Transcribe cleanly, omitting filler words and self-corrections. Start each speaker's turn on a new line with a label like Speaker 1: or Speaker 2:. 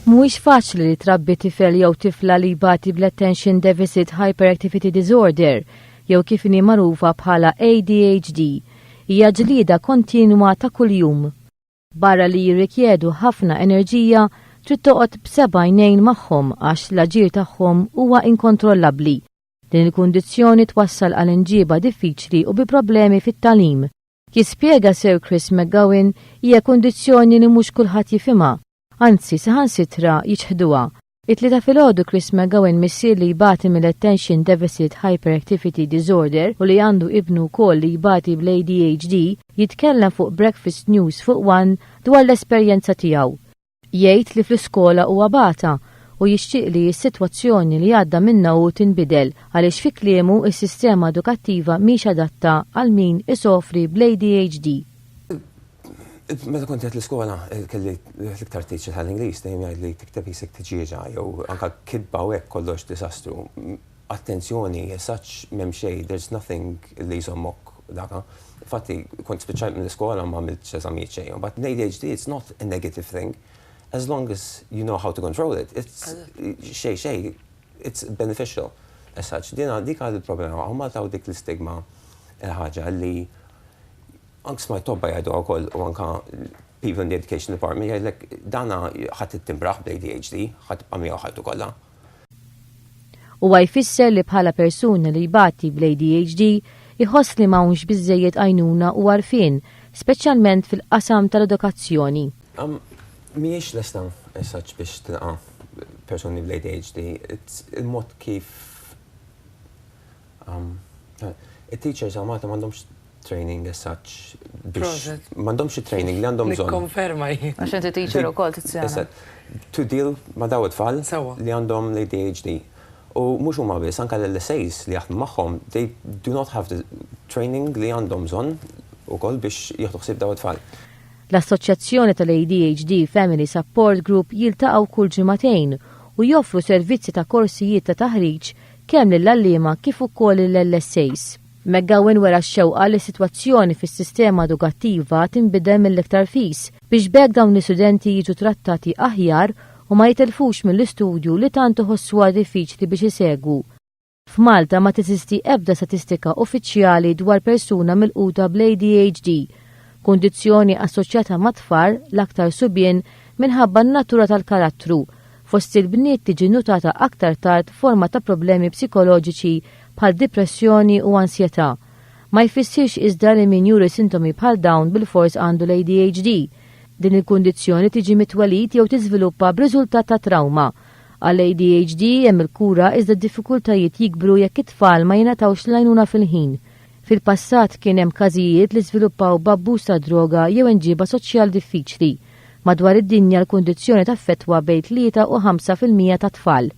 Speaker 1: Mhuwiex faċli li trabbi tifel jew tifla li jbati bl-Attention Deficit Hyperactivity Disorder jew kif inhi magħrufa bħala ADHD. Hija ġlieda kontinwa ta' kuljum. Barra li jirrikjedu ħafna enerġija, trid toqgħod b'seba' għajnejn magħhom għax l-aġir tagħhom huwa inkontrollabbli. Din il-kundizzjoni twassal għall-imgieba diffiċli u bi problemi fit-taghlim. Jispjega Sir Chris McGowan hija kundizzjoni li mhux kulħadd jifhimha. Anzi, saħansitra jiġħduha. It-tlieta filgħodu Chris McGowan missier li jbati mill-Attention Deficit Hyperactivity Disorder u li għandu ibnu wkoll li jbati bl-ADHD jitkellem fuq Breakfast News fuq One dwar l-esperjenza tiegħu. Jgħid li fl-iskola huwa bata u jixtieq li s-sitwazzjoni li għadda minnha hu tinbidel għaliex fi kliemu s-sistema edukattiva mhix adatta għal min isofri bl-ADHD.
Speaker 2: Meta kont qed l-iskola kelli l-iktar teacher tal-Ingliż dejjem jgħid li tikteb isek tiġieġa jew anke kidba u hekk kollox disastru. Attenzjoni, such m'hemm xejn, there's nothing li jżommok dak. Infatti kont spiċċajt mill-iskola ma għamiltx eżamijiet xejn. But l-ADHD it's not a negative thing as long as you know how to control it. It's xejn, it's beneficial as such. Dik għad il-problema, huma taw dik l-istigma ħaġa li anke smajt tobba jgħidu wkoll u anke people in the education department jgħidlek dana ħadd timbraħ bl-ADHD, ħadd tibqa' miegħu ħajtu kollha.
Speaker 1: Huwa jfisser li bħala persuna li jbati bl-ADHD iħoss li m'hawnx biżżejjed għajnuna u għarfien, speċjalment fil-qasam tal-edukazzjoni.
Speaker 2: Mhijiex lesta as such biex tilqa' persuni bl-ADHD, il-mod kif it-teachers għamata m'għandhomx training as such biex m'għandhomx training li għandhom bżonn.
Speaker 3: Nikkonferma jien.
Speaker 4: Għax inti teacher ukoll titzjana.
Speaker 2: To deal ma' daw it-tfal li għandhom l-ADHD. U mhux huma biss anke l-LSAs li jaħdmu magħhom, they do not have the training li għandhom bżonn ukoll biex jieħdu ħsieb daw it-tfal.
Speaker 1: L-Assoċjazzjoni tal-ADHD Family Support Group jiltaqgħu kull ġimagħtejn u joffru servizzi ta' korsijiet ta' taħriġ kemm lill-għalliema kif ukoll lill-LSAs. McGowan wera x-xewqa li s-sitwazzjoni fis-sistema edukattiva tinbidel mill-iktar fis biex bekk dawn l-istudenti jiġu trattati aħjar u ma jitilfux mill-istudju li tant iħossuha diffiċli biex isegwu. F'Malta ma teżisti ebda statistika uffiċjali dwar persuna milquta bl-ADHD, kundizzjoni assoċjata ma' tfal l-aktar subien minħabba n-natura tal-karattru. Fost il-bniet tiġi notata aktar tard forma ta' problemi psikoloġiċi bħal depressjoni u ansjetà. Ma jfissirx iżda li min juri sintomi bħal dawn bil-fors għandu l-ADHD. Din il-kundizzjoni tiġi mitwelid jew tiżviluppa b'riżultat ta' trauma. Għall-ADHD hemm il-kura iżda d-diffikultajiet jikbru jekk it-tfal ma jingħatawx l-għajnuna fil-ħin. Fil-passat kien hemm każijiet li żviluppaw b'abbuż ta' droga jew imġieba soċjal diffiċli. Madwar id-dinja l-kundizzjoni taffettwa bejn 3 u 5% ta' tfal.